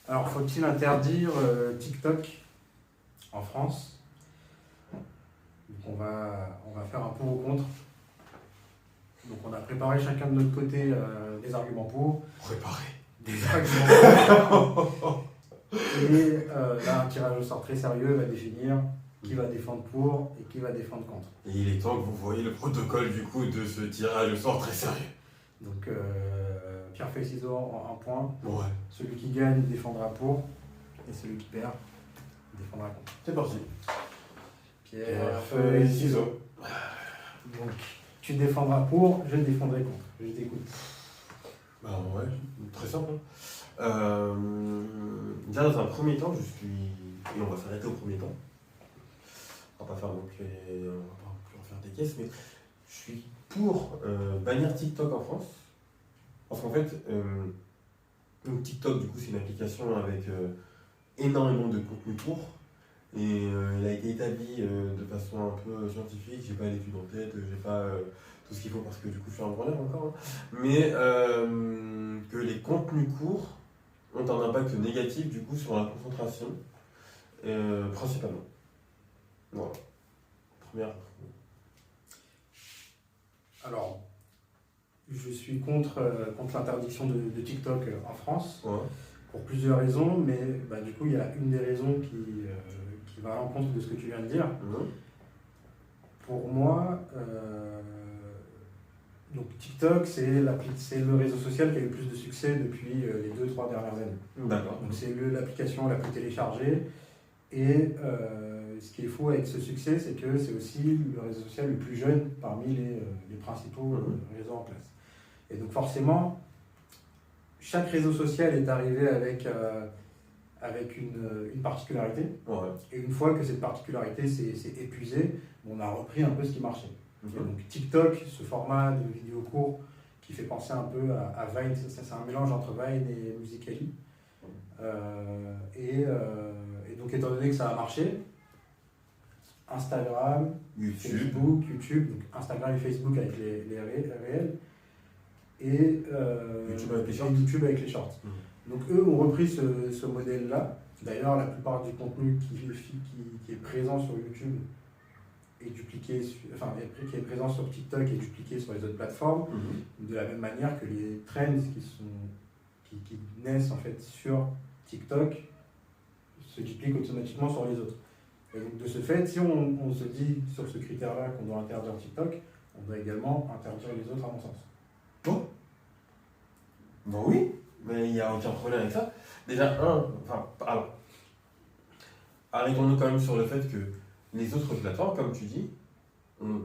Alors, faut-il interdire TikTok en France? Donc, on va faire un pour ou contre. Donc, on a préparé chacun de notre côté des arguments pour, Préparé. des arguments contre. Et là, un tirage au sort très sérieux va définir qui va défendre pour et qui va défendre contre. Et il est temps que vous voyez le protocole du coup de ce tirage au sort très sérieux. Donc, pierre, feuille, ciseaux en un point. Ouais. Celui qui gagne défendra pour et celui qui perd défendra contre. C'est parti. Pierre, feuille, ciseaux. Donc, tu défendras pour, je défendrai contre. Je t'écoute. Bah ouais, très simple. Déjà dans un premier temps, je suis. Et on va s'arrêter au premier temps. On va pas faire donc on va pas plus en faire des caisses, mais je suis pour bannir TikTok en France. Parce qu'en fait, donc TikTok du coup c'est une application avec énormément de contenu court. Et il a été établi de façon un peu scientifique, j'ai pas l'étude en tête, j'ai pas tout ce qu'il faut parce que du coup je suis un branleur encore, hein. Mais que les contenus courts ont un impact négatif du coup sur la concentration, principalement. Voilà. Première. Alors, je suis contre l'interdiction de TikTok en France Ouais. pour plusieurs raisons, mais du coup, il y a une des raisons qui va à l'encontre de ce que tu viens de dire. Mhm. Pour moi, donc TikTok, c'est le réseau social qui a eu le plus de succès depuis les 2-3 dernières années. D'accord. Donc c'est l'application la plus téléchargée. Et ce qui est fou avec ce succès, c'est que c'est aussi le réseau social le plus jeune parmi les principaux réseaux en place. Et donc forcément, chaque réseau social est arrivé avec une particularité. Ouais. Et une fois que cette particularité s'est épuisée, on a repris un peu ce qui marchait. Mhm. Et donc TikTok, ce format de vidéo court qui fait penser un peu à Vine, c'est un mélange entre Vine et Musical.ly. Et donc étant donné que ça a marché, Instagram, YouTube. Facebook, YouTube, donc Instagram et Facebook avec les réels, et YouTube avec les shorts. Donc eux ont repris ce modèle-là. D'ailleurs, la plupart du contenu qui est présent sur YouTube est dupliqué, qui est présent sur TikTok et dupliqué sur les autres plateformes, de la même manière que les trends qui naissent en fait sur TikTok se dupliquent automatiquement sur les autres. Et donc de ce fait, si on se dit sur ce critère-là qu'on doit interdire TikTok, on doit également interdire les autres à mon sens. Bon. Bon oui, mais il n'y a aucun problème avec ça. Déjà, alors, arrêtons-nous quand même sur le fait que les autres plateformes, comme tu dis, ont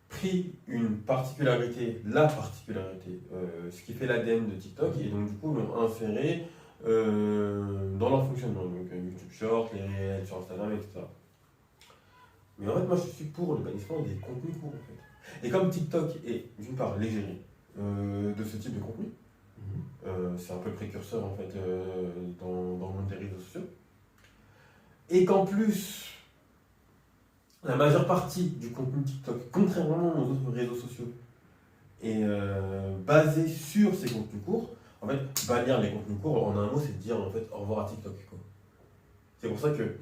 pris une particularité, ce qui fait l'ADN de TikTok, et donc du coup l'ont inséré dans leur fonctionnement. Donc YouTube Short, les réels sur Instagram, etc. Mais en fait, moi je suis pour le bannissement des contenus courts en fait. Et comme TikTok est d'une part l'égérie de ce type de contenu, c'est un peu précurseur en fait dans le monde des réseaux sociaux. Et qu'en plus, la majeure partie du contenu TikTok, contrairement aux autres réseaux sociaux, est basée sur ces contenus courts. En fait, bannir les contenus courts, en un mot, c'est dire en fait au revoir à TikTok, quoi. C'est pour ça que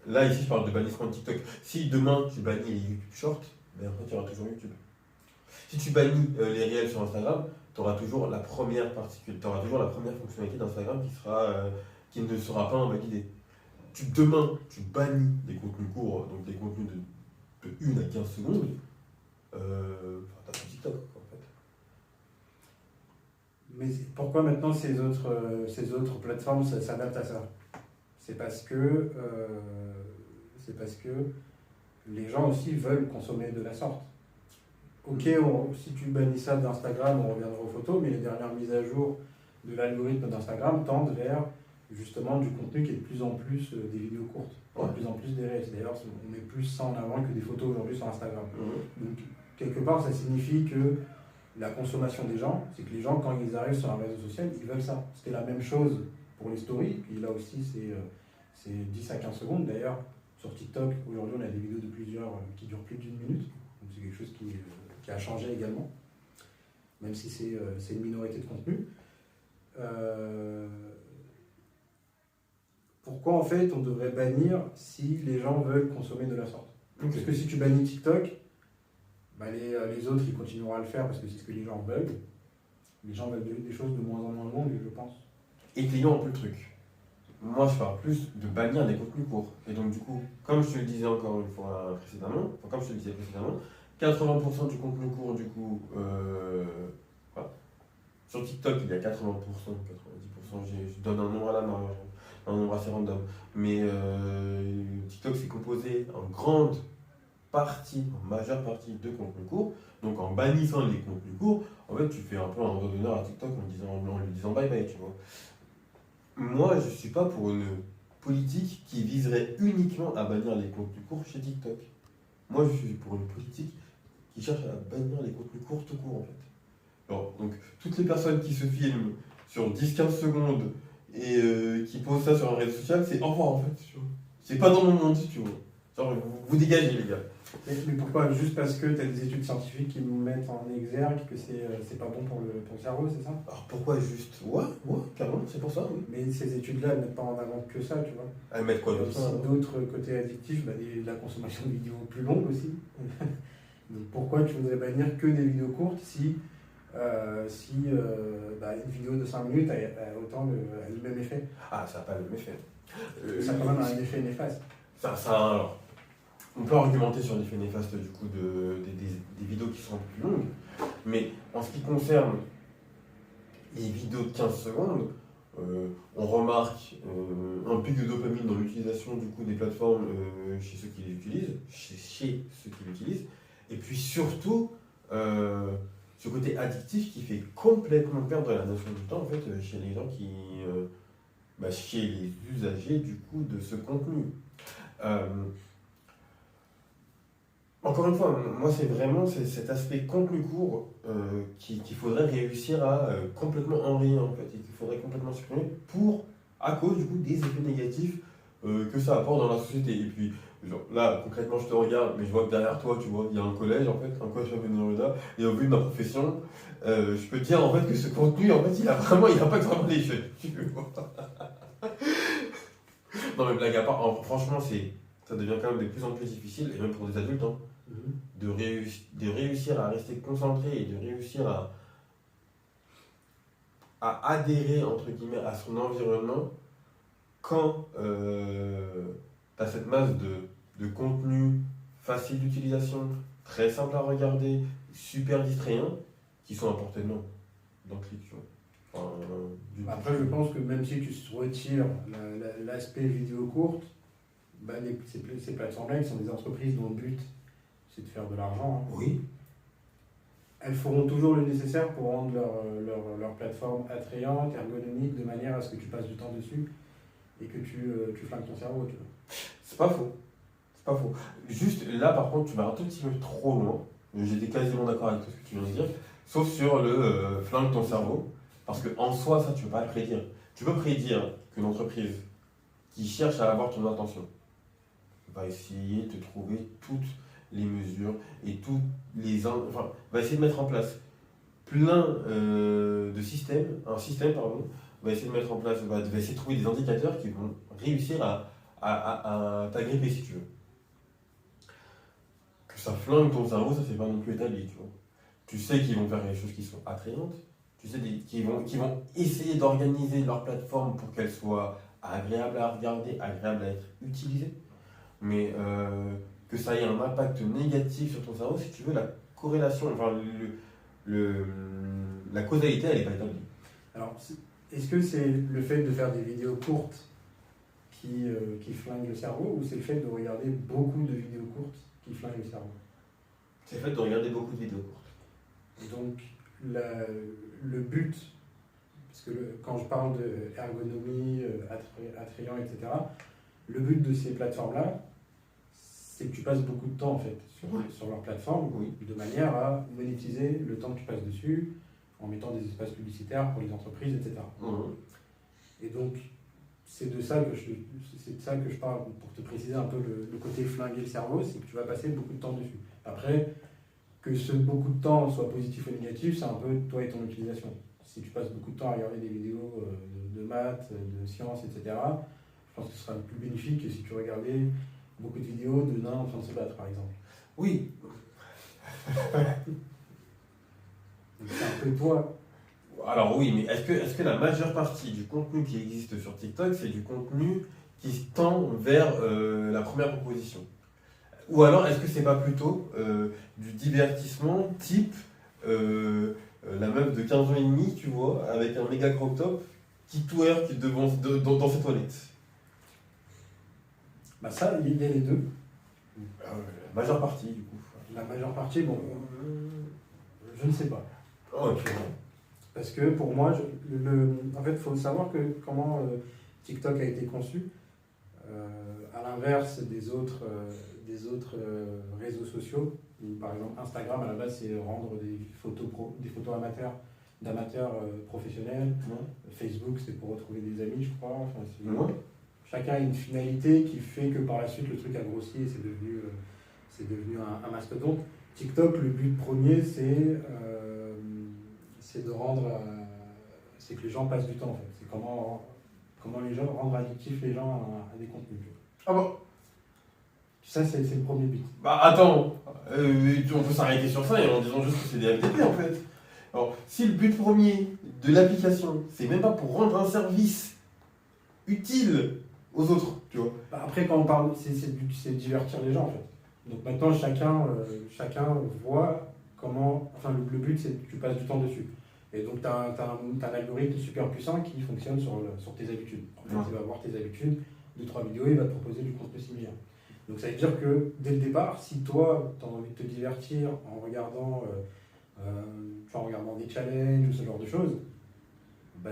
là, ici, je parle de bannissement de TikTok. Si demain tu bannis les YouTube Shorts, ben après tu auras toujours YouTube. Si tu bannis les réels sur Instagram, tu auras toujours la première fonctionnalité d'Instagram qui ne sera pas invalidée. Demain, tu bannis les contenus courts, donc les contenus de 1 à 15 secondes, t'as plus TikTok en fait. Mais pourquoi maintenant ces autres plateformes s'adaptent à ça? C'est parce que les gens aussi veulent consommer de la sorte. Ok, si tu bannis ça d'Instagram, on reviendra aux photos, mais les dernières mises à jour de l'algorithme d'Instagram tendent vers justement du contenu qui est de plus en plus des vidéos courtes, de plus en plus des reels. D'ailleurs, on met plus ça en avant que des photos aujourd'hui sur Instagram. Donc, quelque part, ça signifie que la consommation des gens, c'est que les gens, quand ils arrivent sur un réseau social, ils veulent ça. C'était la même chose pour les stories, puis là aussi, c'est 10 à 15 secondes. D'ailleurs, sur TikTok, aujourd'hui, on a des vidéos qui durent plus d'1 minute. Donc, c'est quelque chose qui a changé également, même si c'est une minorité de contenu. en fait, on devrait bannir si les gens veulent consommer de la sorte. Ok. Parce que si tu bannis TikTok, bah les autres, ils continueront à le faire parce que c'est ce que les gens veulent. Les gens veulent des choses de moins en moins longues, je pense. Étayons un peu le truc. Moi, je parle plus de bannir les contenus courts. Et donc, du coup, comme je te le disais encore une fois précédemment, 80% du contenu court, du coup, voilà. Sur TikTok, il y a 80%, 90%, je donne un nombre à la main, un nombre assez random. Mais TikTok, c'est composé en grande partie, en majeure partie de contenu court. Donc, en bannissant les contenus courts, en fait, tu fais un peu un doigt d'honneur à TikTok en lui disant bye bye, tu vois. Moi, je ne suis pas pour une politique qui viserait uniquement à bannir les contenus courts chez TikTok. Moi, je suis pour une politique qui cherche à bannir les contenus courts tout court, en fait. Alors, donc, toutes les personnes qui se filment sur 10-15 secondes et qui posent ça sur un réseau social, c'est au revoir, en fait. Tu vois. C'est pas dans mon monde, tu vois. Genre, vous dégagez, les gars. Mais pourquoi? Juste parce que tu as des études scientifiques qui nous mettent en exergue que c'est pas bon pour le cerveau, c'est ça? Alors, pourquoi juste? Ouais, carrément, c'est pour ça, oui. Mais ces études-là, elles mettent pas en avant que ça, tu vois. Elles mettent quoi Il y a d'autre? aussi d'autres côtés addictifs, la consommation de vidéos plus longues aussi. Donc pourquoi tu voudrais bannir que des vidéos courtes si une vidéo de 5 minutes a le même effet? Ah, ça n'a pas le même effet. Ça a quand même un effet néfaste. Alors, on peut argumenter sur l'effet néfaste du coup des vidéos qui sont plus longues, mais en ce qui concerne les vidéos de 15 secondes, on remarque un pic de dopamine dans l'utilisation du coup des plateformes chez ceux qui les utilisent, et puis surtout ce côté addictif qui fait complètement perdre la notion du temps en fait chez les gens chez les usagers du coup de ce contenu. Encore une fois, moi c'est vraiment cet aspect contenu court qu'il faudrait réussir à complètement enrayer en fait, et qu'il faudrait complètement supprimer à cause du coup des effets négatifs que ça apporte dans la société. Et puis genre, là concrètement je te regarde, mais je vois que derrière toi tu vois il y a un collège en fait, un collège Avenue, et au vu de ma profession, je peux te dire en fait que ce contenu en fait il impacte vraiment les jeunes. Non mais blague à part, franchement ça devient quand même de plus en plus difficile, et même pour des adultes, hein, de réussir à rester concentré et de réussir à adhérer, entre guillemets, à son environnement quand tu as cette masse de contenu facile d'utilisation, très simple à regarder, super distrayant, qui sont à portée de main, dans le clic, tu vois. Après, je pense que même si tu retires l'aspect vidéo courte, ces plateformes-là, ils sont des entreprises dont le but, c'est de faire de l'argent. Hein. Oui. Elles feront toujours le nécessaire pour rendre leur plateforme attrayante, ergonomique, de manière à ce que tu passes du temps dessus et que tu flingues ton cerveau. Tu vois. C'est pas faux. Juste là, par contre, tu vas un tout petit peu trop loin. J'étais quasiment d'accord avec tout ce que tu viens de dire, sauf sur le flingue ton cerveau. Parce qu'en soi, ça, tu peux pas le prédire. Tu peux prédire qu'une entreprise qui cherche à avoir ton attention va essayer de te trouver toutes les mesures et va essayer de mettre en place plein de systèmes, va essayer de mettre en place, va essayer de trouver des indicateurs qui vont réussir à t'agripper si tu veux. Que ça flingue ton cerveau, ça c'est pas non plus établi, tu vois. Tu sais qu'ils vont faire des choses qui sont attrayantes, tu sais qu'ils vont essayer d'organiser leur plateforme pour qu'elle soit agréable à regarder, agréable à être utilisée, mais que ça ait un impact négatif sur ton cerveau, si tu veux, la corrélation, la causalité, elle n'est pas établie. Alors, est-ce que c'est le fait de faire des vidéos courtes qui flingue le cerveau, ou c'est le fait de regarder beaucoup de vidéos courtes qui flingue le cerveau? C'est le fait de regarder beaucoup de vidéos courtes. Donc, le but, parce que quand je parle d'ergonomie, attrayant, etc., le but de ces plateformes-là, c'est que tu passes beaucoup de temps en fait sur leur plateforme, oui, de manière à monétiser le temps que tu passes dessus, en mettant des espaces publicitaires pour les entreprises, etc. Et donc, c'est de ça que je parle, pour te préciser un peu le côté flinguer le cerveau, c'est que tu vas passer beaucoup de temps dessus. Après, que ce beaucoup de temps soit positif ou négatif, c'est un peu toi et ton utilisation. Si tu passes beaucoup de temps à regarder des vidéos de maths, de sciences, etc., je pense que ce sera plus bénéfique que si tu regardais beaucoup de vidéos de nains en train de se battre, par exemple. Oui. Donc, c'est un peu toi. Alors oui, mais est-ce que la majeure partie du contenu qui existe sur TikTok, c'est du contenu qui tend vers la première proposition? Ou alors est-ce que c'est pas plutôt du divertissement type la meuf de 15 ans et demi, tu vois, avec un méga crop top qui twerk dans ses toilettes? Bah ça, il y a les deux. La majeure partie, du coup. La majeure partie, bon, je ne sais pas. Oh, ok. Parce que pour moi, en fait, il faut savoir que comment TikTok a été conçu. À l'inverse des autres réseaux sociaux, où, par exemple Instagram à la base c'est rendre des photos d'amateurs professionnels. Ouais. Facebook c'est pour retrouver des amis, je crois. Enfin, Ouais. chacun a une finalité qui fait que par la suite le truc a grossi et c'est devenu un mastodonte. TikTok, le but premier c'est de rendre, c'est que les gens passent du temps en fait. C'est comment les gens rendre addictifs les gens à des contenus. Ah bon? Ça c'est le premier but. Bah attends, on peut s'arrêter sur ça et en disant juste que c'est des FTP en fait. Alors, si le but premier de l'application, c'est même pas pour rendre un service utile aux autres, tu vois. Bah, après quand on parle, c'est divertir les gens en fait. Donc maintenant chacun voit comment, enfin le but c'est que tu passes du temps dessus. Et donc tu as un algorithme super puissant qui fonctionne sur tes habitudes. En fait, il va voir tes habitudes, 2-3 vidéos, il va te proposer du contenu similaire. Donc ça veut dire que dès le départ, si toi tu as envie de te divertir en regardant, des challenges ou ce genre de choses, bah,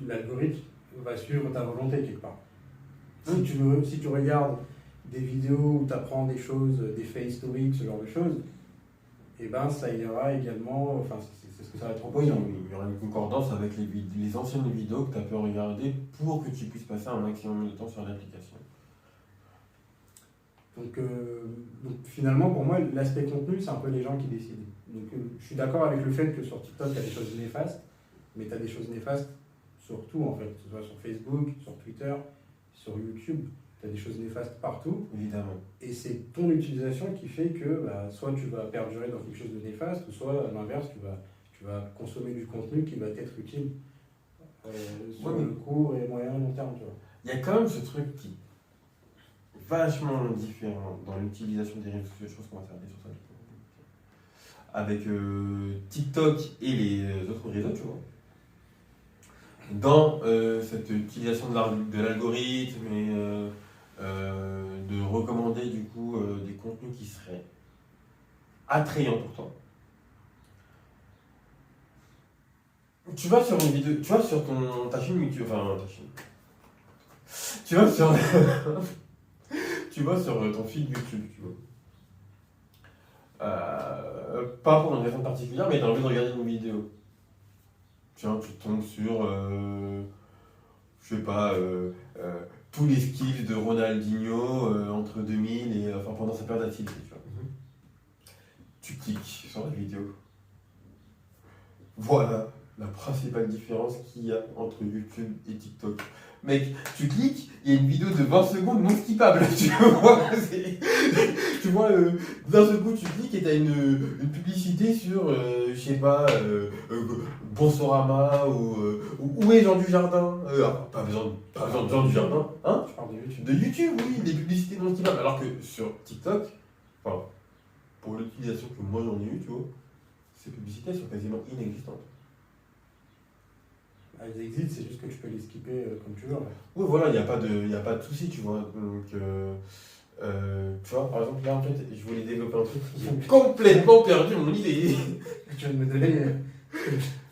l'algorithme va suivre ta volonté quelque part. Si tu regardes des vidéos où tu apprends des choses, des faits historiques, ce genre de choses, et ben ça ira également, enfin c'est ce que ça va te proposer. Oui, il y aura une concordance avec les anciennes vidéos que tu as pu regarder pour que tu puisses passer un maximum de temps sur l'application. Donc finalement, pour moi, l'aspect contenu, c'est un peu les gens qui décident. Donc je suis d'accord avec le fait que sur TikTok, il y a des choses néfastes, mais tu as des choses néfastes sur tout en fait, que ce soit sur Facebook, sur Twitter, sur YouTube. Tu as des choses néfastes partout. Évidemment. Et c'est ton utilisation qui fait que soit tu vas perdurer dans quelque chose de néfaste, ou soit à l'inverse, tu vas consommer du contenu qui va t'être utile sur le court et moyen et long terme. Tu vois. Il y a quand même ce truc qui est vachement différent dans l'utilisation des réseaux sociaux, je pense qu'on va s'arrêter sur ça. Avec TikTok et les autres réseaux, tu vois. Dans cette utilisation de l'algorithme et de recommander du coup des contenus qui seraient attrayants pour toi. Tu vas sur une vidéo, tu vas sur ta chaîne YouTube, enfin ta chaîne. Tu vas sur tu vas sur ton feed YouTube, tu vois. Pas pour une raison particulière, mais tu as envie de regarder une vidéo. Tiens, tu tombes sur, je sais pas, tous les skills de Ronaldinho entre 2000 et pendant sa période d'activité, tu vois. Tu cliques sur la vidéo. Voilà la principale différence qu'il y a entre YouTube et TikTok. Mec, tu cliques, il y a une vidéo de 20 secondes non skippable, tu vois. Tu vois, d'un seul coup, tu cliques et t'as une publicité sur, je sais pas, Bonsorama ou où est Jean Dujardin. Pas besoin de Jean Dujardin, hein. Je parle de YouTube. De YouTube, oui, des publicités non skippables. Alors que sur TikTok, enfin, pour l'utilisation que moi j'en ai eu, tu vois, ces publicités sont quasiment inexistantes. Elles existent, c'est juste que tu peux les skipper comme tu veux. Oui, voilà, il n'y a pas de souci, tu vois. Donc, tu vois, par exemple, là, en fait, je voulais développer un truc qui est complètement perdu mon idée. Tu viens de me donner.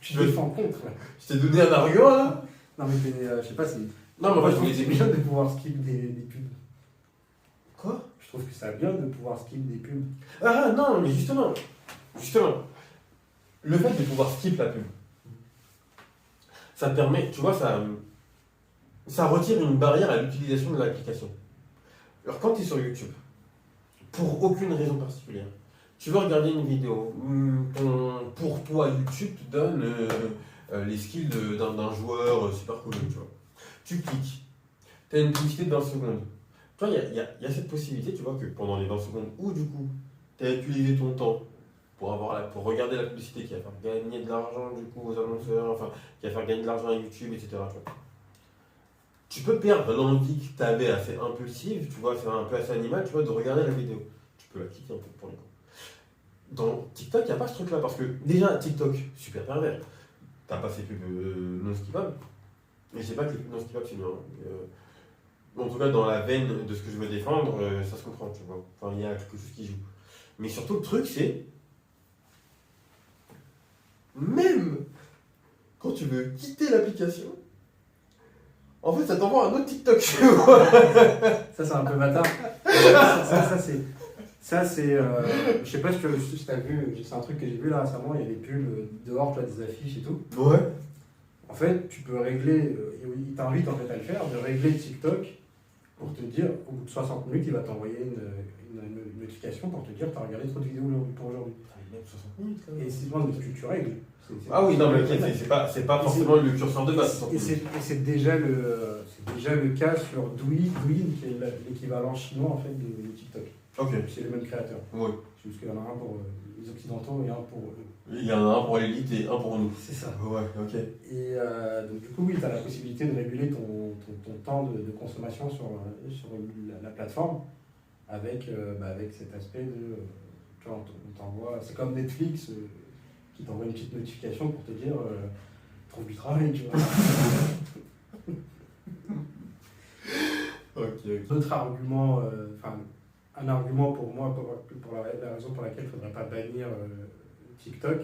Tu te défends contre. Je t'ai donné un argument, là. Non, mais je sais pas si. Non, mais en fait, je voulais c'est bien de pouvoir skip des pubs. Quoi? Je trouve que c'est bien de pouvoir skip des pubs. Ah, non, mais justement, le fait de pouvoir skip la pub, ça te permet, tu vois, ça retire une barrière à l'utilisation de l'application. Alors quand tu es sur YouTube, pour aucune raison particulière, tu veux regarder une vidéo, pour toi YouTube te donne les skills d'un joueur super cool, tu vois. Tu cliques, tu as une publicité de 20 secondes. Tu vois, il y a cette possibilité, tu vois, que pendant les 20 secondes, où du coup, tu as utilisé ton temps pour pour regarder la publicité qui va faire gagner de l'argent du coup aux annonceurs, enfin, qui va faire gagner de l'argent à YouTube, etc. Tu peux perdre l'envie que tu avais assez impulsive, tu vois, c'est un peu assez animal, tu vois, de regarder la vidéo. Tu peux la quitter un peu pour le coup. Dans TikTok, il n'y a pas ce truc-là, parce que déjà, TikTok, super pervers. T'as pas ces pubs non skippables. Mais je sais pas que les pubs non skippables, c'est bien. En tout cas, dans la veine de ce que je veux défendre, ça se comprend, tu vois. Enfin, il y a quelque chose qui joue. Mais surtout, le truc, c'est. Même quand tu veux quitter l'application, en fait, ça t'envoie un autre TikTok, tu vois. Ça, c'est un peu bâtard. Ça, c'est. Je sais pas si tu as vu, c'est un truc que j'ai vu là récemment, il y a des pubs dehors, tu as des affiches et tout. Ouais. En fait, tu peux régler, il t'invite en fait à le faire, de régler TikTok pour te dire, au bout de 60 minutes, il va t'envoyer une notification pour te dire que tu as regardé trop de vidéos pour aujourd'hui. Même 60 minutes, quand même. Et si tu règles. Ah oui, non, mais c'est pas forcément le curseur de base. Et c'est déjà le cas sur Douyin, qui est l'équivalent chinois en fait de TikTok. Ok. C'est le même créateur. Oui. C'est juste qu'il y en a un pour les Occidentaux et un pour eux. Il y en a un pour l'élite et un pour nous. C'est ça. Ouais, ok. Et donc du coup, oui, tu as la possibilité de réguler ton temps de consommation sur la plateforme avec cet aspect de... tu vois, on t'envoie... C'est comme Netflix qui t'envoie une petite notification pour te dire trouve du travail, tu vois. Ok. Autre argument, un argument pour moi, pour la raison pour laquelle il ne faudrait pas bannir TikTok,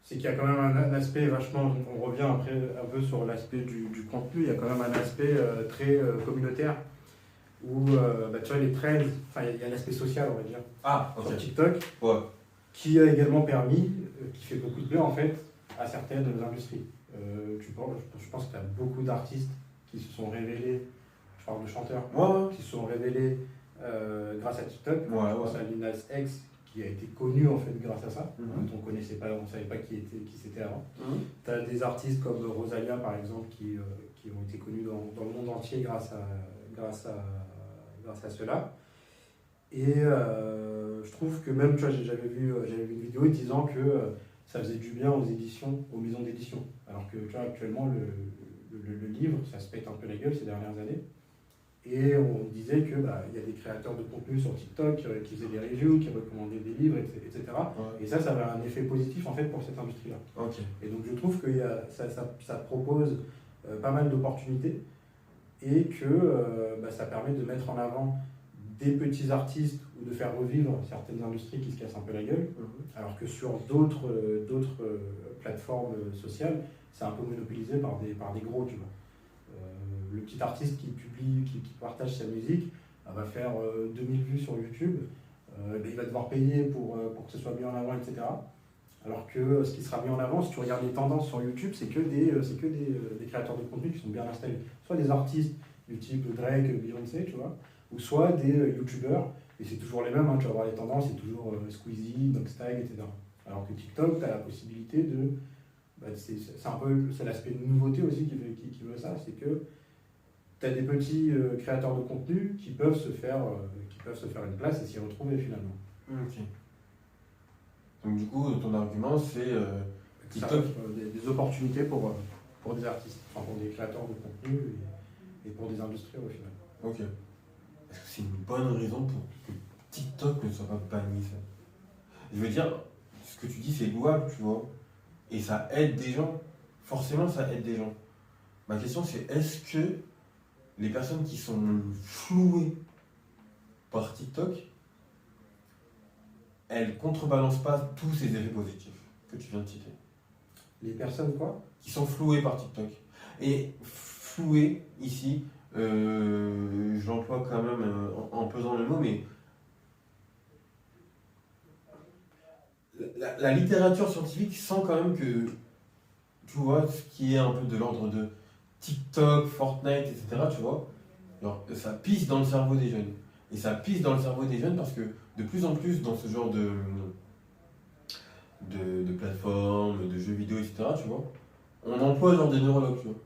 c'est qu'il y a quand même un aspect vachement, on revient après un peu sur l'aspect du contenu, il y a quand même un aspect très communautaire, où tu vois les trends, il y a l'aspect social, on va dire, sur TikTok, ouais. Qui a également permis, qui fait beaucoup de bien en fait, à certaines industries. Je pense qu'il y a beaucoup d'artistes qui se sont révélés, je parle de chanteurs, qui se sont révélés grâce à TikTok. Je pense à Lil Nas X, qui a été connu en fait grâce à ça. On connaissait pas, on savait pas qui c'était avant. Tu as des artistes comme Rosalia par exemple qui ont été connus dans le monde entier grâce à cela. Et je trouve que même, tu vois, j'avais vu une vidéo disant que ça faisait du bien aux éditions, aux maisons d'édition. Alors que tu vois, actuellement le livre, ça se pète un peu la gueule ces dernières années. Et on disait que y a des créateurs de contenu sur TikTok qui faisaient des reviews, qui recommandaient des livres, etc. Ouais. Et ça avait un effet positif en fait pour cette industrie-là. Okay. Et donc je trouve que ça propose pas mal d'opportunités et que ça permet de mettre en avant des petits artistes ou de faire revivre certaines industries qui se cassent un peu la gueule, alors que sur d'autres plateformes sociales, c'est un peu monopolisé par des gros, tu vois. Le petit artiste qui publie, qui partage sa musique, va faire 2000 vues sur YouTube, il va devoir payer pour que ce soit mis en avant, etc. Alors que ce qui sera mis en avant, si tu regardes les tendances sur YouTube, c'est que des créateurs de contenu qui sont bien installés. Soit des artistes du type Drake, Beyoncé, tu vois, ou soit des youtubeurs, et c'est toujours les mêmes, hein, tu vas voir les tendances, c'est toujours Squeezie, Doxtag, etc. Alors que TikTok, tu as la possibilité de... c'est l'aspect de nouveauté aussi qui veut ça, c'est que tu as des petits créateurs de contenu qui peuvent se faire une place et s'y retrouver finalement. Ok. Donc du coup, ton argument, c'est TikTok des opportunités pour des artistes, enfin pour des créateurs de contenu et pour des industries au final. Ok. Est-ce que c'est une bonne raison pour que TikTok ne soit pas banni, ça? Je veux dire, ce que tu dis, c'est louable, tu vois, et ça aide des gens. Forcément, ça aide des gens. Ma question, c'est est-ce que les personnes qui sont flouées par TikTok, elles contrebalancent pas tous ces effets positifs que tu viens de citer? Les personnes quoi? Qui sont flouées par TikTok. Et flouées, ici, j'emploie quand même en pesant le mot, mais la littérature scientifique sent quand même que, tu vois, ce qui est un peu de l'ordre de TikTok, Fortnite, etc., tu vois, alors, ça pisse dans le cerveau des jeunes. Et ça pisse dans le cerveau des jeunes parce que de plus en plus dans ce genre de plateformes, de jeux vidéo, etc., tu vois, on emploie genre des neurologues, tu vois.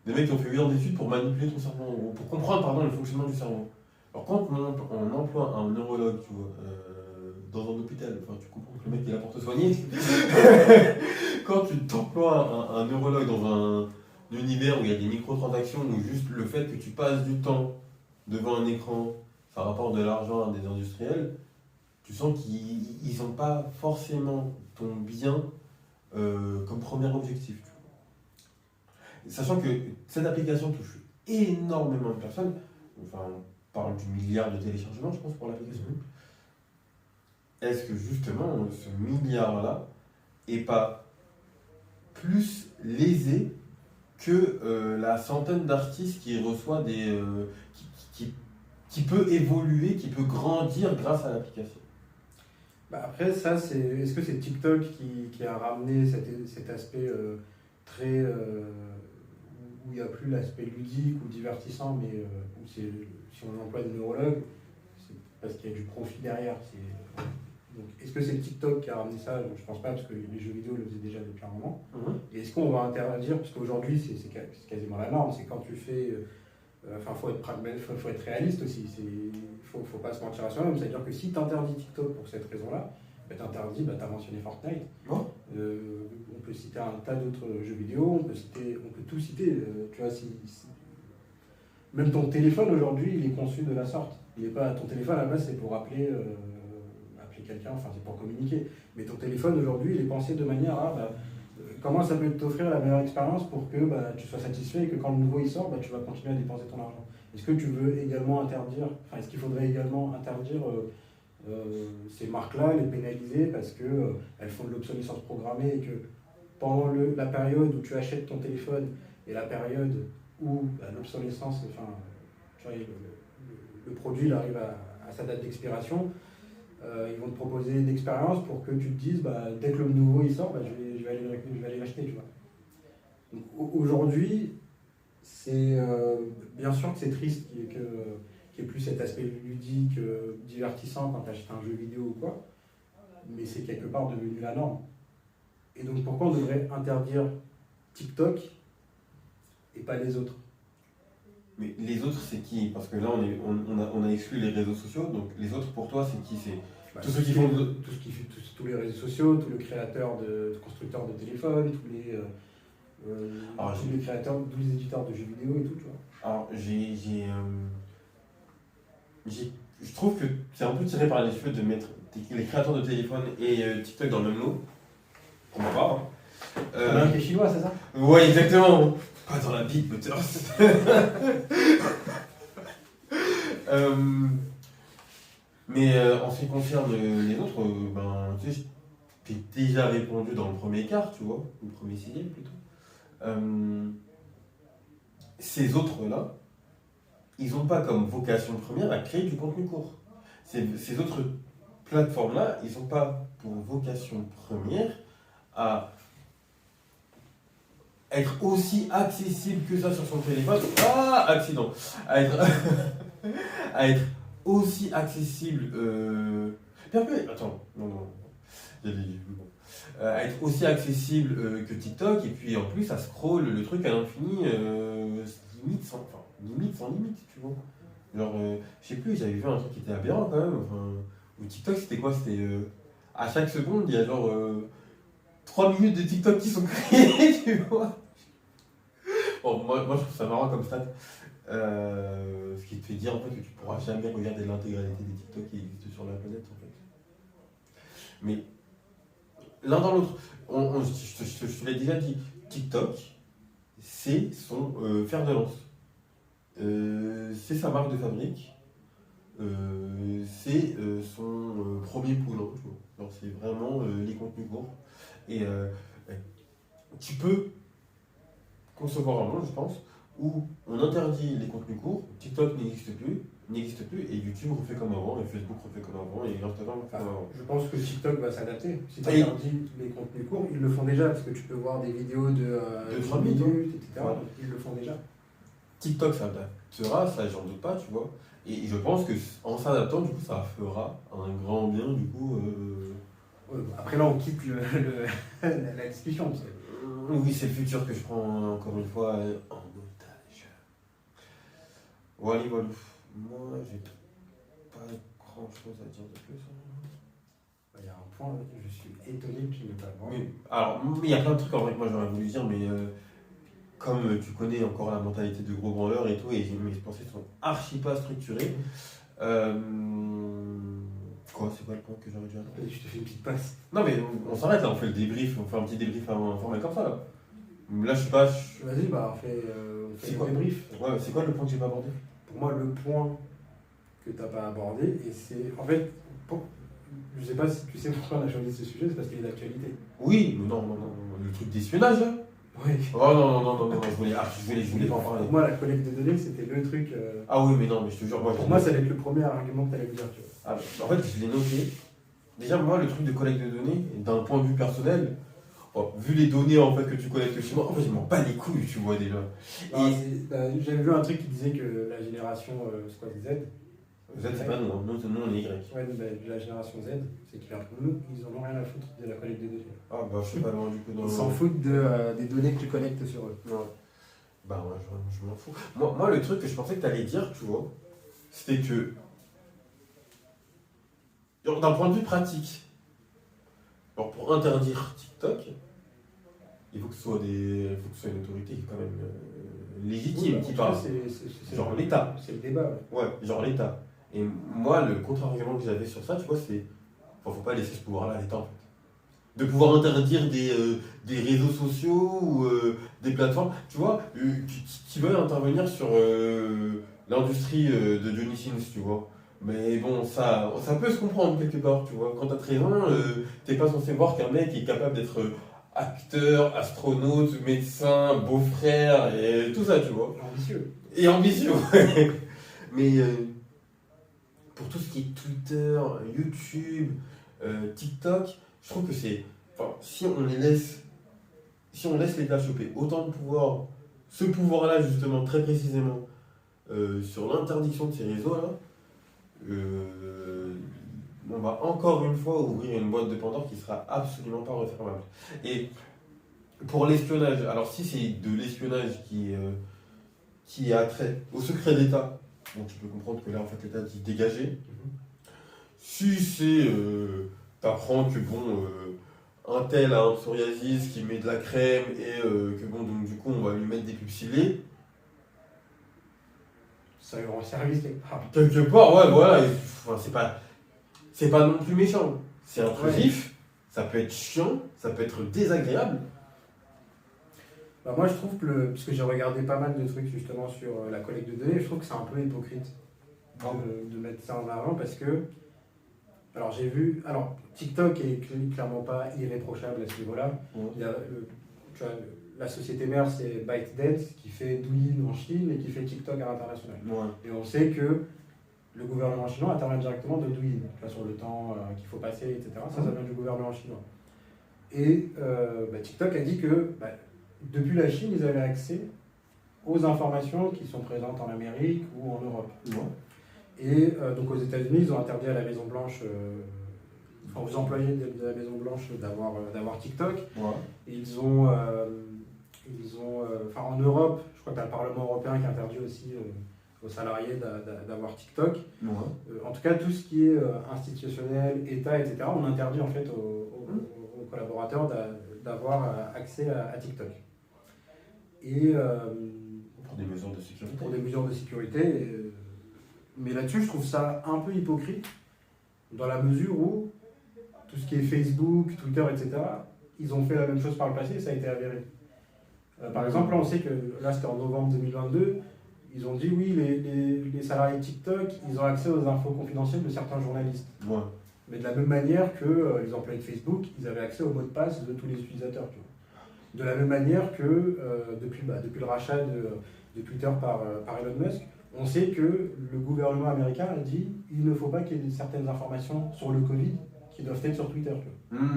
Des mecs qui ont fait 8 ans d'études pour manipuler ton cerveau, en gros, pour comprendre pardon, le fonctionnement du cerveau. Alors quand on emploie un neurologue, tu vois, dans un hôpital, enfin tu comprends que le mec il est là pour te soigner. Quand tu t'emploies un neurologue dans un univers où il y a des microtransactions, ou juste le fait que tu passes du temps devant un écran, ça rapporte de l'argent à des industriels, tu sens qu'ils n'ont pas forcément ton bien comme premier objectif. Tu vois. Sachant que cette application touche énormément de personnes, enfin on parle du milliard de téléchargements je pense pour l'application. Est-ce que justement ce milliard-là est pas plus lésé que la centaine d'artistes qui reçoit qui peut évoluer, qui peut grandir grâce à l'application? Bah après, ça, est-ce que c'est TikTok qui a ramené cet aspect très. Où il n'y a plus l'aspect ludique ou divertissant, mais où si on emploie des neurologues, c'est parce qu'il y a du profit derrière. Donc, est-ce que c'est TikTok qui a ramené ça? Donc, je pense pas, parce que les jeux vidéo le faisaient déjà depuis un moment. Et est-ce qu'on va interdire? Parce qu'aujourd'hui, c'est quasiment la norme. C'est quand tu fais. Enfin, faut être réaliste aussi. Faut pas se mentir à soi-même. C'est-à-dire que si tu interdis TikTok pour cette raison-là, tu interdis, tu as mentionné Fortnite. On peut citer un tas d'autres jeux vidéo, on peut tout citer. Tu vois, même ton téléphone aujourd'hui, il est conçu de la sorte. Il est pas, ton téléphone à la base, c'est pour appeler quelqu'un, enfin c'est pour communiquer. Mais ton téléphone aujourd'hui, il est pensé de manière à comment ça peut t'offrir la meilleure expérience pour que tu sois satisfait et que quand le nouveau il sort, tu vas continuer à dépenser ton argent. Est-ce que tu veux également interdire, est-ce qu'il faudrait également interdire ces marques-là, les pénaliser parce qu'elles font de l'obsolescence programmée et que pendant la période où tu achètes ton téléphone et la période où l'obsolescence, tu vois, le produit il arrive à sa date d'expiration, ils vont te proposer une expérience pour que tu te dises, dès que le nouveau il sort, je vais aller l'acheter, tu vois. Donc, aujourd'hui, c'est bien sûr que c'est triste qu'il n'y ait plus cet aspect ludique, divertissant quand tu achètes un jeu vidéo ou quoi, mais c'est quelque part devenu la norme. Et donc pourquoi on devrait interdire TikTok et pas les autres? Mais les autres, c'est qui? Parce que là, on a exclu les réseaux sociaux, donc les autres, pour toi, c'est qui? C'est tous ceux qui font... Tous les réseaux sociaux, tous les créateurs constructeurs de téléphones, tous les créateurs, tous les éditeurs de jeux vidéo et tout, tu vois. Alors, je trouve que c'est un peu tiré par les cheveux de mettre les créateurs de téléphones et TikTok dans le même lot. On va voir. Un qui est chinois, c'est ça? Ouais, exactement. Pas dans la bite, Butters. Mais en ce qui concerne les autres, tu sais, j'ai déjà répondu dans le premier quart, tu vois, le premier sixième plutôt. Ces autres-là, ils n'ont pas comme vocation première à créer du contenu court. Ces autres plateformes-là, ils n'ont pas pour vocation première à être aussi accessible que ça sur son téléphone. Ah, accident. À être aussi accessible. Attends, non. À être aussi accessible que TikTok, et puis en plus, ça scrolle le truc à l'infini, limite sans limite, tu vois. Genre, je sais plus, j'avais vu un truc qui était aberrant quand même. Ou TikTok, c'était quoi? C'était à chaque seconde, il y a genre 3 minutes de TikTok qui sont créées, tu vois. Bon, moi je trouve ça marrant comme stat. Ce qui te fait dire en fait que tu pourras jamais regarder l'intégralité des TikTok qui existent sur la planète en fait. Mais l'un dans l'autre, je te l'ai déjà dit, TikTok, c'est son fer de lance. C'est sa marque de fabrique. C'est son premier poulain. C'est vraiment les contenus courts. Et tu peux concevoir un monde, je pense, où on interdit les contenus courts, TikTok n'existe plus, et YouTube refait comme avant, et Facebook refait comme avant, et Instagram refait comme avant. Je pense que TikTok va s'adapter. Si tu interdis les contenus courts, ils le font déjà, parce que tu peux voir des vidéos de 3 minutes, etc. Ouais. Donc ils le font déjà. TikTok s'adaptera, ça j'en doute pas, tu vois. Et je pense qu'en s'adaptant, du coup, ça fera un grand bien, du coup. Après là, on quitte la discussion. Oui, c'est le futur que je prends encore une fois en Voilà, voilà. Moi, j'ai pas grand chose à dire de plus. Il y a un point, je suis étonné que tu n'aies pas le Mais, alors, il y a plein de trucs en vrai que moi j'aurais voulu dire, mais comme tu connais encore la mentalité de gros branleurs et tout, et mes pensées sont archi pas structurées. Quoi, c'est quoi le point que j'aurais dû attendre? Je te fais une petite passe. Non, mais on s'arrête là, on fait le débrief, on fait un petit débrief informel comme ça là. Là, je sais pas. Vas-y, bah, on fait C'est le quoi débrief. Ouais, c'est quoi le point que j'ai pas abordé? Pour moi, le point que tu n'as pas abordé, et c'est. En fait, je sais pas si tu sais pourquoi on a choisi ce sujet, c'est parce qu'il est d'actualité. Oui, mais non, le truc d'espionnage là. Oui. Oh non, je voulais pas en parler. Pour moi, la collecte de données, c'était le truc. Ah oui, mais non, mais je te jure, Pour moi, ça va être le premier argument que tu allais me dire, tu vois. Ah, en fait, je l'ai noté. Déjà, moi, le truc de collecte de données, d'un point de vue personnel, vu les données en fait que tu collectes chez moi, en fait, je m'en bats les couilles, tu vois déjà. J'avais vu un truc qui disait que la génération c'est quoi, Z. Z, c'est pas nous, hein. Nous, on est Y. Ouais, la génération Z, c'est qu'ils ils en ont rien à foutre de la collecte de données. Ah bah, je suis pas loin du coup dans Ils s'en foutent des données que tu collectes sur eux. Ouais. Bah, ouais, je m'en fous. Moi, le truc que je pensais que tu allais dire, tu vois, c'était que, d'un point de vue pratique, alors pour interdire TikTok, il faut que ce soit une autorité quand même légitime Oui, qui parle. Genre l'État. C'est le débat. Ouais, genre l'État. Et moi, le contre-argument que j'avais sur ça, tu vois, c'est. Enfin, faut pas laisser ce pouvoir-là à l'État, en fait. De pouvoir interdire des réseaux sociaux ou des plateformes, tu vois, qui veulent intervenir sur l'industrie de Johnny Sins, tu vois. Mais bon, ça peut se comprendre quelque part, tu vois. Quand t'as 13 ans, t'es pas censé voir qu'un mec est capable d'être acteur, astronaute, médecin, beau-frère et tout ça, tu vois. Ambitieux. Et ambitieux, ouais. Mais pour tout ce qui est Twitter, YouTube, TikTok, je trouve que c'est. Enfin, si on laisse l'État choper autant de pouvoir, ce pouvoir-là, justement, très précisément, sur l'interdiction de ces réseaux-là, on va encore une fois ouvrir une boîte de Pandore qui sera absolument pas refermable. Et pour l'espionnage, alors si c'est de l'espionnage qui a trait au secret d'État, donc tu peux comprendre que là en fait l'État dit dégager. Si c'est t'apprends que bon un tel a un psoriasis qui met de la crème et que bon donc du coup on va lui mettre des pubs ciblées. Ça lui rend service quelque part. Quelque part, ouais, voilà. Enfin, c'est pas non plus méchant. C'est intrusif, ça peut être chiant, ça peut être désagréable. Bah moi je trouve que, puisque j'ai regardé pas mal de trucs justement sur la collecte de données, je trouve que c'est un peu hypocrite de mettre ça en avant parce que, alors j'ai vu, alors TikTok est clairement pas irréprochable à ce niveau-là. Il y a tu vois, la société mère c'est ByteDance qui fait Douyin en Chine et qui fait TikTok à l'international. Ouais. Et on sait que le gouvernement chinois intervient directement de Douyin, sur le temps qu'il faut passer, etc. Ça vient du gouvernement chinois. Et TikTok a dit que depuis la Chine, ils avaient accès aux informations qui sont présentes en Amérique ou en Europe. Ouais. Et donc aux États-Unis, ils ont interdit à la Maison-Blanche, aux employés de la Maison-Blanche d'avoir TikTok. Ouais. Ils ont en Europe, je crois que tu as le Parlement européen qui interdit aussi aux salariés d'avoir TikTok. Ouais. En tout cas, tout ce qui est institutionnel, État, etc., on interdit en fait aux collaborateurs d'avoir accès à TikTok. Et pour des mesures de sécurité. Pour des mesures de sécurité. Mais là-dessus, je trouve ça un peu hypocrite, dans la mesure où tout ce qui est Facebook, Twitter, etc., ils ont fait la même chose par le passé et ça a été avéré. Par exemple, là, on sait que, là c'était en novembre 2022, ils ont dit oui, les salariés de TikTok, ils ont accès aux infos confidentielles de certains journalistes. Ouais. Mais de la même manière que les employés de Facebook, ils avaient accès au mot de passe de tous les utilisateurs. Tu vois. De la même manière que depuis le rachat de Twitter par Elon Musk, on sait que le gouvernement américain a dit qu'il ne faut pas qu'il y ait certaines informations sur le Covid qui doivent être sur Twitter. Tu vois.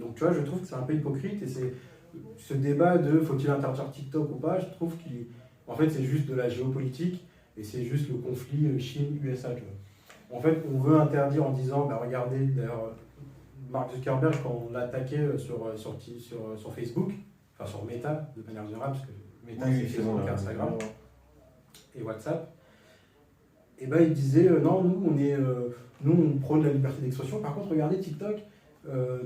Donc tu vois, je trouve que c'est un peu hypocrite et c'est ce débat de faut-il interdire TikTok ou pas, je trouve qu'en fait c'est juste de la géopolitique et c'est juste le conflit Chine-USA. En fait, on veut interdire en disant, regardez, d'ailleurs, Mark Zuckerberg, quand on l'a attaqué sur Facebook, enfin sur Meta de manière générale, parce que Meta c'est Facebook, Instagram et WhatsApp, Et ben, il disait non, nous on prône la liberté d'expression. Par contre, regardez TikTok,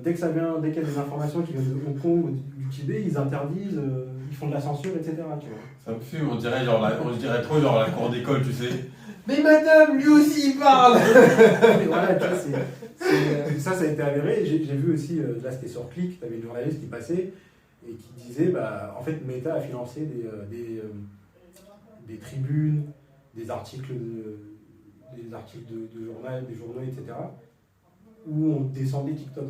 dès qu'il y a des informations qui viennent de Hong Kong ou du Tibet, ils interdisent, ils font de la censure, etc. Tu vois. Ça me fume, on dirait trop genre la cour d'école, tu sais. Mais madame, lui aussi il parle. Et voilà, tu vois, ça a été avéré. J'ai vu aussi, là c'était sur Click, tu avais une journaliste qui passait et qui disait, bah, en fait, Meta a financé des tribunes, des articles de journal, des journaux, etc., où on descendait TikTok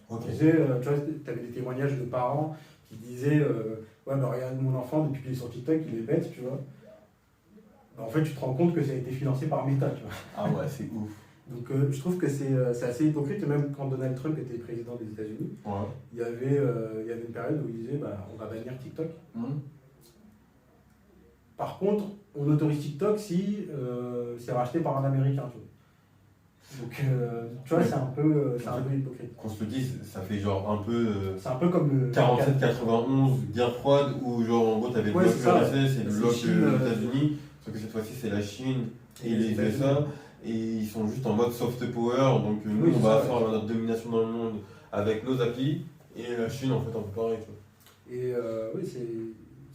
en fait. Ok. Tu vois, tu avais des témoignages de parents qui disaient ouais, bah, regarde mon enfant, depuis qu'il est sur TikTok, il est bête, tu vois. Bah, en fait, tu te rends compte que ça a été financé par Meta, tu vois. Ah ouais, c'est ouf. Donc je trouve que c'est assez hypocrite, et même quand Donald Trump était président des États-Unis, Ouais. il y avait une période où il disait bah, on va bannir TikTok. Par contre, on autorise TikTok si c'est racheté par un Américain, tu vois. Donc, tu vois, c'est un peu hypocrite. Qu'on se le dise, ça fait genre un peu C'est un peu comme le 47-91, guerre froide, où genre en gros t'avais le Ouais, bloc c'est ça. URSS et le C'est bloc Chine, des États-Unis, sauf que cette fois-ci c'est la Chine et les USA, et ils sont juste en mode soft power, donc nous Oui, on c'est va ça, faire ouais. notre domination dans le monde avec nos applis, et la Chine en fait un peu pareil. Tu Et oui,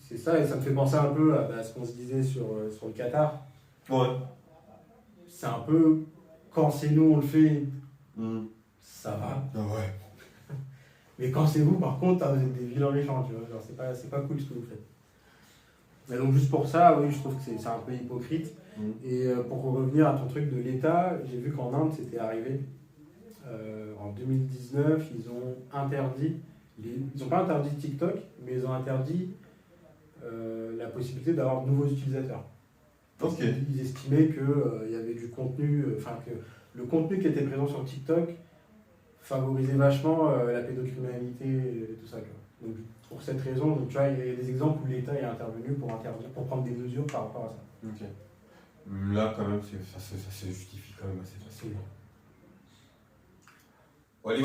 c'est ça, et ça me fait penser un peu à ce qu'on se disait sur le Qatar. vois. Ouais. C'est un peu, quand c'est nous on le fait, Mm. ça va. Ah ouais. Mais quand c'est vous, par contre, vous êtes des vilains méchants, tu vois. Genre, c'est pas cool ce que vous faites. Et donc, juste pour ça, oui, je trouve que c'est un peu hypocrite. Mm. Et pour revenir à ton truc de l'État, j'ai vu qu'en Inde, c'était arrivé. En 2019, ils ont interdit, ils n'ont pas interdit TikTok, mais ils ont interdit la possibilité d'avoir de nouveaux utilisateurs. Ok. Ils estimaient qu'il y avait du contenu, que le contenu qui était présent sur TikTok favorisait vachement la pédocriminalité et tout ça. Quoi. Donc, pour cette raison, donc, tu vois, il y a des exemples où l'État est intervenu pour prendre des mesures par rapport à ça. Ok. Là quand même, ça se justifie quand même assez facilement.